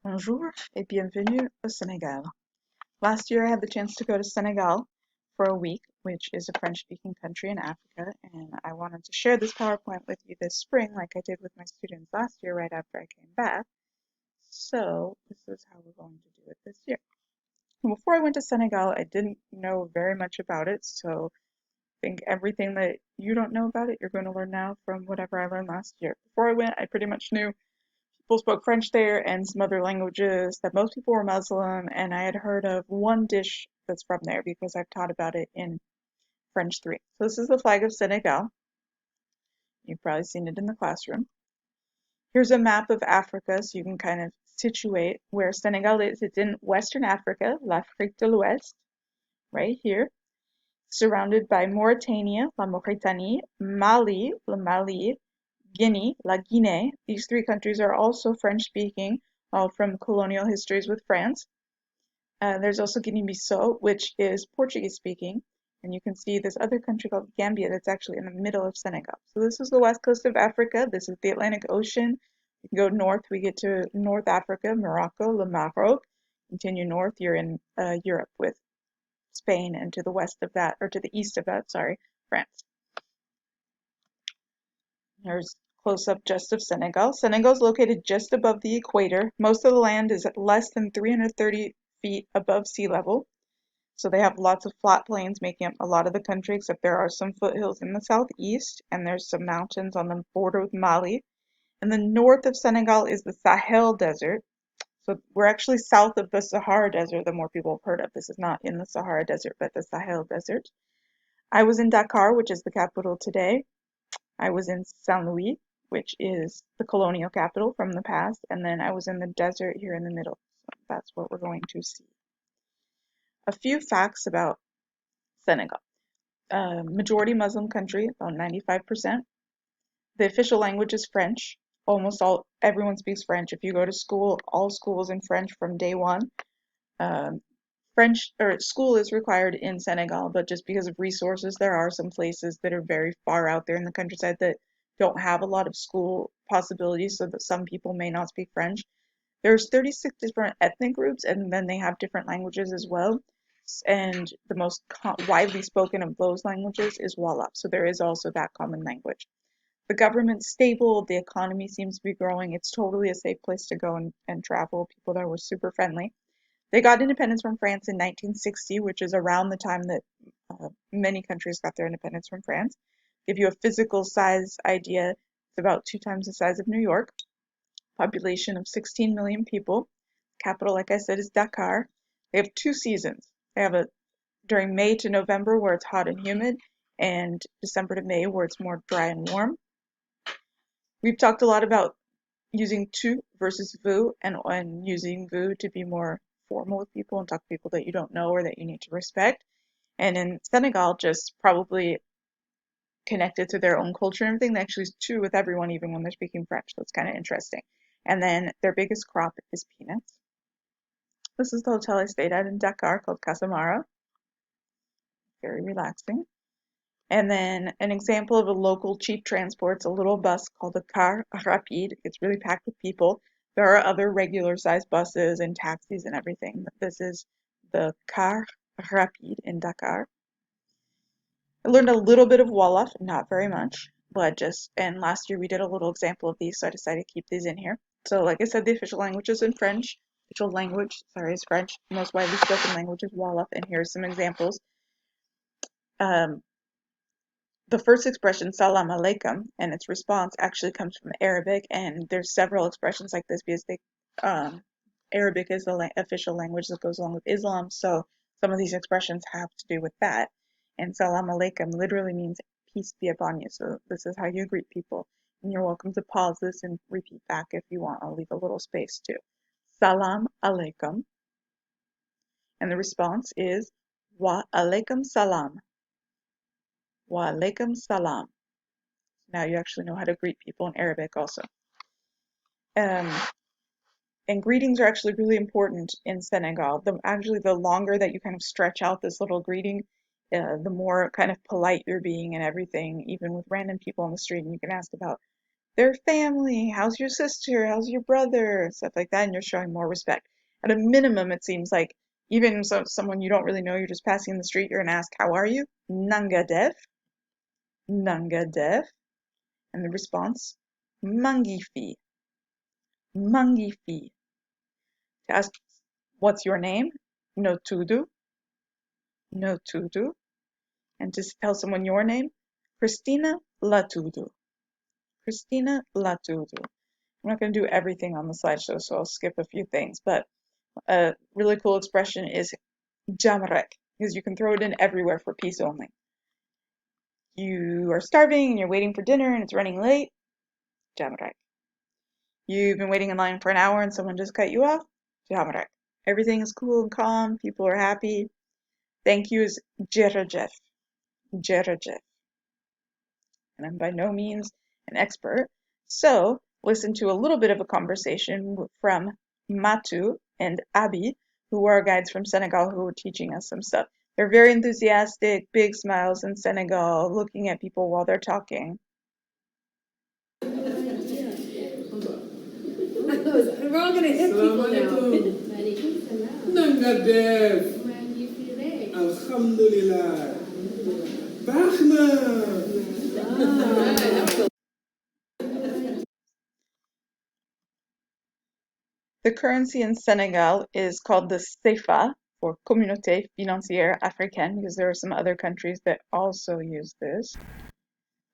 Bonjour et bienvenue au Senegal. Last year I had the chance to go to Senegal for a week, which is a French-speaking country in Africa, and I wanted to share this PowerPoint with you this spring like I did with my students last year right after I came back. So this is how we're going to do it this year. And before I went to Senegal, I didn't know very much about it, so I think everything that you don't know about it, you're going to learn now from whatever I learned last year. Before I went, I pretty much knew people spoke French there and some other languages, that most people were Muslim, and I had heard of one dish that's from there because I've taught about it in French 3. So this is the flag of Senegal. You've probably seen it in the classroom. Here's a map of Africa so you can kind of situate where Senegal is. It's in Western Africa, l'Afrique de l'Ouest, right here, surrounded by Mauritania, la Mauritanie, Mali, le Mali, Guinea, La Guinée. These three countries are also French-speaking, all from colonial histories with France. There's also Guinea-Bissau, which is Portuguese-speaking. And you can see this other country called Gambia that's actually in the middle of Senegal. So this is the west coast of Africa. This is the Atlantic Ocean. You can go north, we get to North Africa, Morocco, Le Maroc. Continue north, you're in Europe with Spain, and to the west of that, or to the east of that, sorry, France. Here's close-up just of Senegal. Senegal is located just above the equator. Most of the land is at less than 330 feet above sea level. So they have lots of flat plains making up a lot of the country, except there are some foothills in the southeast, and there's some mountains on the border with Mali. And the north of Senegal is the Sahel Desert. So we're actually south of the Sahara Desert, the more people have heard of. This is not in the Sahara Desert, but the Sahel Desert. I was in Dakar, which is the capital today. I was in Saint Louis, which is the colonial capital from the past, and then I was in the desert here in the middle. So that's what we're going to see. A few facts about Senegal. Majority Muslim country, about 95%. The official language is French. Everyone speaks French. If you go to school, all schools in French from day one. French or school is required in Senegal, but just because of resources, there are some places that are very far out there in the countryside that don't have a lot of school possibilities, so that some people may not speak French. There's 36 different ethnic groups, and then they have different languages as well. And the most widely spoken of those languages is Wolof, so there is also that common language. The government's stable, the economy seems to be growing. It's totally a safe place to go and travel. People there were super friendly. They got independence from France in 1960, which is around the time that many countries got their independence from France. Give you a physical size idea, it's about 2 times the size of New York. Population of 16 million people. Capital, like I said, is Dakar. They have 2 seasons. They have during May to November where it's hot and humid, and December to May where it's more dry and warm. We've talked a lot about using tu versus vous, and using vous to be more formal with people and talk to people that you don't know or that you need to respect. And in Senegal, just probably connected to their own culture and everything, they actually use tu with everyone, even when they're speaking French. So it's kind of interesting. And then their biggest crop is peanuts. This is the hotel I stayed at in Dakar called Casamara. Very relaxing. And then an example of a local cheap transport, it's a little bus called a car rapide. It's really packed with people. There are other regular sized buses and taxis and everything, but this is the car rapide in Dakar. I learned a little bit of Wolof, not very much, and last year we did a little example of these, so I decided to keep these in here. So like I said, the official language is in French. Official language, sorry, is French. The most widely spoken language is Wolof, and here are some examples. The first expression, salam alaikum, and its response actually comes from Arabic, and there's several expressions like this because Arabic is the official language that goes along with Islam, so some of these expressions have to do with that. And salam alaikum literally means peace be upon you, so this is how you greet people. And you're welcome to pause this and repeat back if you want. I'll leave a little space too. Salam alaikum. And the response is wa alaikum salam. Wa alaikum salam. Now you actually know how to greet people in Arabic also. And greetings are actually really important in Senegal. The longer that you kind of stretch out this little greeting, the more kind of polite you're being and everything, even with random people on the street. And you can ask about their family. How's your sister? How's your brother? Stuff like that, and you're showing more respect. At a minimum, it seems like even someone you don't really know, you're just passing the street, you're gonna ask, "How are you?" Nanga def, nanga def, and the response, mangifi, mangifi. To ask, "What's your name?" No tudo, no tudo. And to tell someone your name, Christina Latudo. Christina Latudo. I'm not going to do everything on the slideshow, so I'll skip a few things. But a really cool expression is jamrek, because you can throw it in everywhere for peace only. You are starving and you're waiting for dinner and it's running late, jamrek. You've been waiting in line for an hour and someone just cut you off, jamrek. Everything is cool and calm, people are happy. Thank you is jerejef, jerejef. And I'm by no means an expert. So listen to a little bit of a conversation from Matu and Abi, who are guides from Senegal who were teaching us some stuff. They're very enthusiastic, big smiles in Senegal, looking at people while they're talking. We're all gonna hit people now. Nanga def. Alhamdulillah. Bachna. The currency in Senegal is called the CFA, or Communauté Financière Africaine, because there are some other countries that also use this.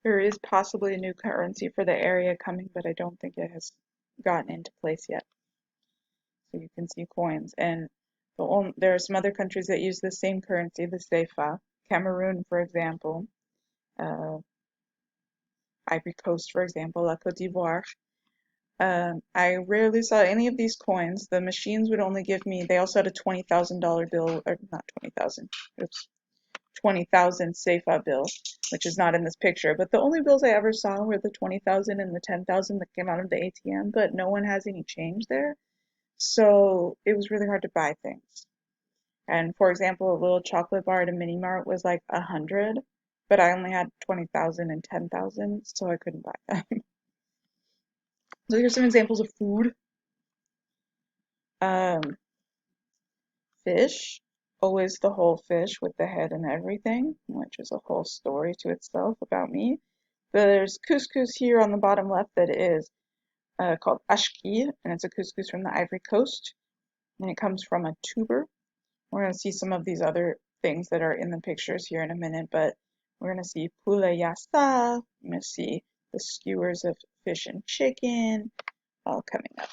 There is possibly a new currency for the area coming, but I don't think it has gotten into place yet. So you can see coins. And there are some other countries that use the same currency, the CFA. Cameroon, for example. Ivory Coast, for example, La Côte d'Ivoire. I rarely saw any of these coins. The machines would only give me, they also had a $20,000 bill, or not 20,000, oops, 20,000 CFA bill, which is not in this picture. But the only bills I ever saw were the 20,000 and the 10,000 that came out of the ATM, but no one has any change there. So it was really hard to buy things. And for example, a little chocolate bar at a mini mart was like 100, but I only had 20,000 and 10,000, so I couldn't buy them. So here's some examples of food. Fish, always the whole fish with the head and everything, which is a whole story to itself about me. There's couscous here on the bottom left that is called ashki, and it's a couscous from the Ivory Coast, and it comes from a tuber. We're going to see some of these other things that are in the pictures here in a minute, but we're going to see poulet yassa, we're going to see the skewers of fish and chicken, all coming up.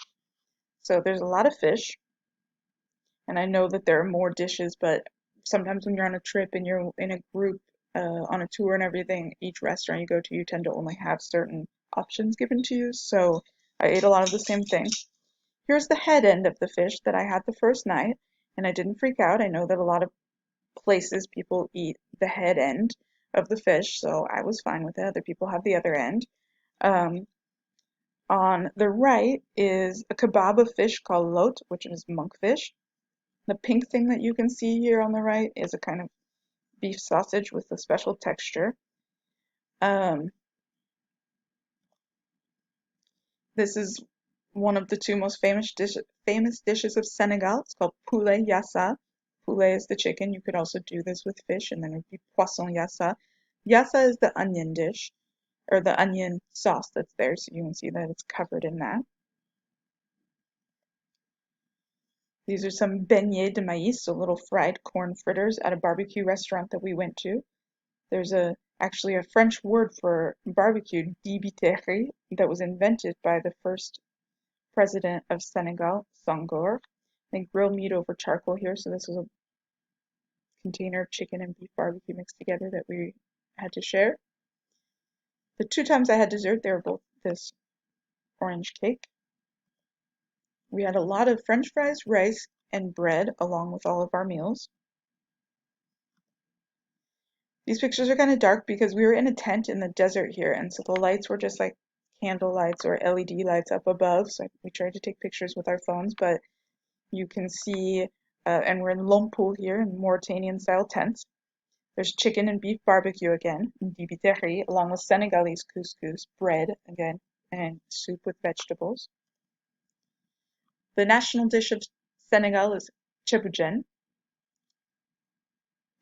So there's a lot of fish. And I know that there are more dishes, but sometimes when you're on a trip and you're in a group on a tour and everything, each restaurant you go to, you tend to only have certain options given to you. So I ate a lot of the same thing. Here's the head end of the fish that I had the first night, and I didn't freak out. I know that a lot of places people eat the head end of the fish, so I was fine with it. Other people have the other end. On the right is a kebab of fish called lot, which is monkfish. The pink thing that you can see here on the right is a kind of beef sausage with a special texture. This is one of the two most famous dishes of Senegal. It's called poulet yassa. Poulet is the chicken. You could also do this with fish, and then it would be poisson yassa. Yassa is the onion dish, or the onion sauce that's there, so you can see that it's covered in that. These are some beignets de maïs, so little fried corn fritters at a barbecue restaurant that we went to. There's actually a French word for barbecue, dibiterie, that was invented by the first president of Senegal, Senghor. They grill meat over charcoal here, so this was a container of chicken and beef barbecue mixed together that we had to share. The two times I had dessert, they were both this orange cake. We had a lot of French fries, rice, and bread along with all of our meals. These pictures are kind of dark because we were in a tent in the desert here, and so the lights were just like candle lights or LED lights up above. So we tried to take pictures with our phones, but you can see, and we're in Lompoul here in Mauritanian-style tents. There's chicken and beef barbecue again, dibiteri, along with Senegalese couscous, bread again, and soup with vegetables. The national dish of Senegal is cebujen.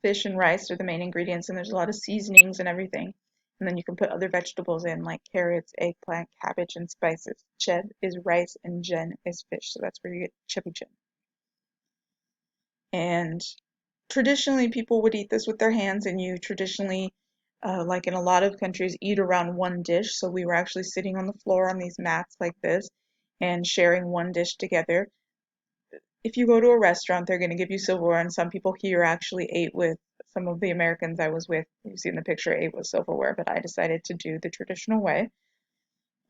Fish and rice are the main ingredients, and there's a lot of seasonings and everything. And then you can put other vegetables in, like carrots, eggplant, cabbage, and spices. Cheb is rice, and jen is fish, so that's where you get cebujen. And traditionally, people would eat this with their hands, and you traditionally, like in a lot of countries, eat around one dish. So we were actually sitting on the floor on these mats like this and sharing one dish together. If you go to a restaurant, they're going to give you silverware, and some people here actually ate with some of the Americans I was with. You see in the picture, ate with silverware, but I decided to do the traditional way.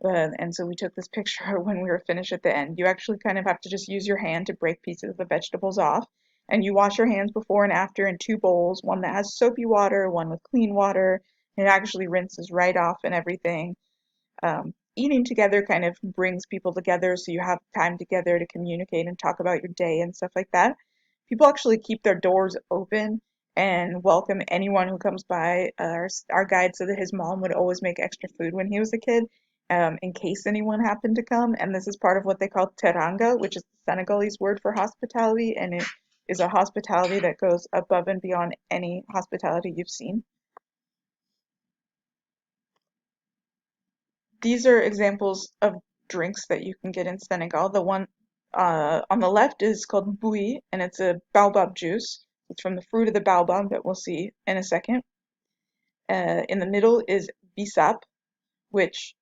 And so we took this picture when we were finished at the end. You actually kind of have to just use your hand to break pieces of the vegetables off. And you wash your hands before and after in two bowls, one that has soapy water, one with clean water. It actually rinses right off and everything. Eating together kind of brings people together, so you have time together to communicate and talk about your day and stuff like that. People actually keep their doors open and welcome anyone who comes by. Our guide said that his mom would always make extra food when he was a kid, in case anyone happened to come. And this is part of what they call teranga, which is the Senegalese word for hospitality, and it is a hospitality that goes above and beyond any hospitality you've seen. These are examples of drinks that you can get in Senegal. The one on the left is called bouillie, and it's a baobab juice. It's from the fruit of the baobab that we'll see in a second. In the middle is bissap, which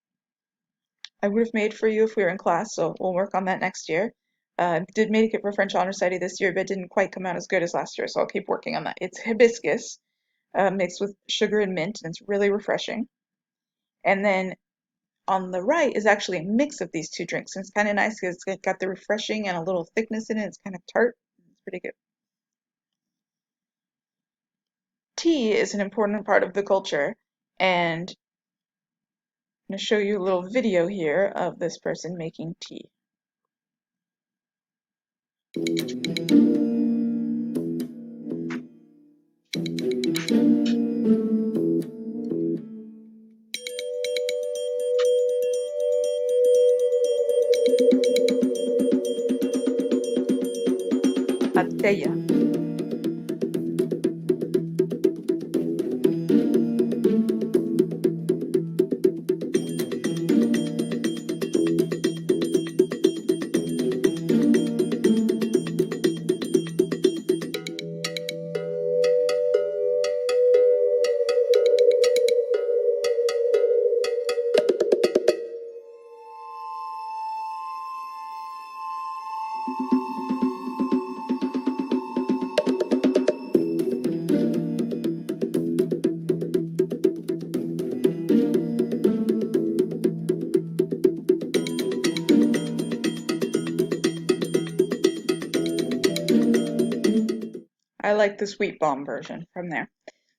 I would have made for you if we were in class, so we'll work on that next year. Did make it for French Honor Society this year, but didn't quite come out as good as last year, so I'll keep working on that. It's hibiscus mixed with sugar and mint, and it's really refreshing. And then on the right is actually a mix of these two drinks, and it's kind of nice because it's got the refreshing and a little thickness in it. It's kind of tart. It's pretty good. Tea is an important part of the culture, and I'm going to show you a little video here of this person making tea. Ateya. I like the sweet bomb version from there.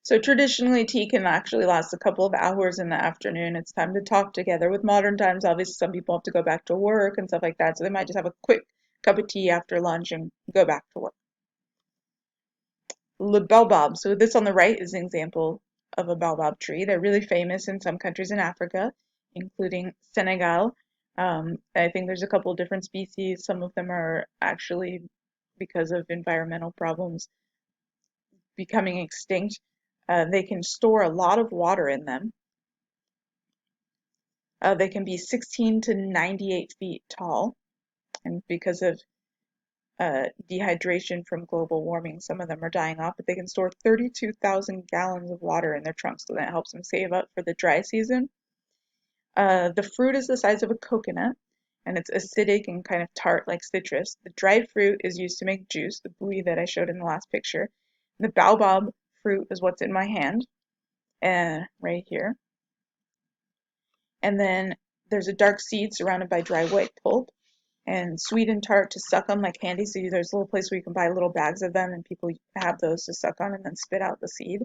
So traditionally, tea can actually last a couple of hours in the afternoon. It's time to talk together. With modern times, obviously, some people have to go back to work and stuff like that, so they might just have a quick cup of tea after lunch and go back to work. Le baobab. So this on the right is an example of a baobab tree. They're really famous in some countries in Africa, including Senegal. I think there's a couple different species. Some of them are actually, because of environmental problems, becoming extinct. They can store a lot of water in them. They can be 16 to 98 feet tall, and because of dehydration from global warming, some of them are dying off, but they can store 32,000 gallons of water in their trunks, so that helps them save up for the dry season. The fruit is the size of a coconut, and it's acidic and kind of tart like citrus. The dried fruit is used to make juice, the bouillie that I showed in the last picture. The baobab fruit is what's in my hand, right here. And then there's a dark seed surrounded by dry white pulp, and sweet and tart to suck on like candy. So there's a little place where you can buy little bags of them, and people have those to suck on and then spit out the seed.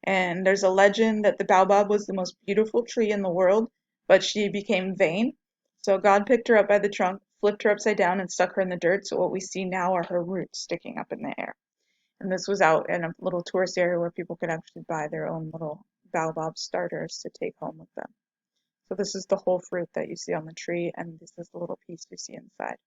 And there's a legend that the baobab was the most beautiful tree in the world, but she became vain. So God picked her up by the trunk, flipped her upside down, and stuck her in the dirt. So what we see now are her roots sticking up in the air. And this was out in a little tourist area where people could actually buy their own little baobab starters to take home with them. So this is the whole fruit that you see on the tree, and this is the little piece you see inside.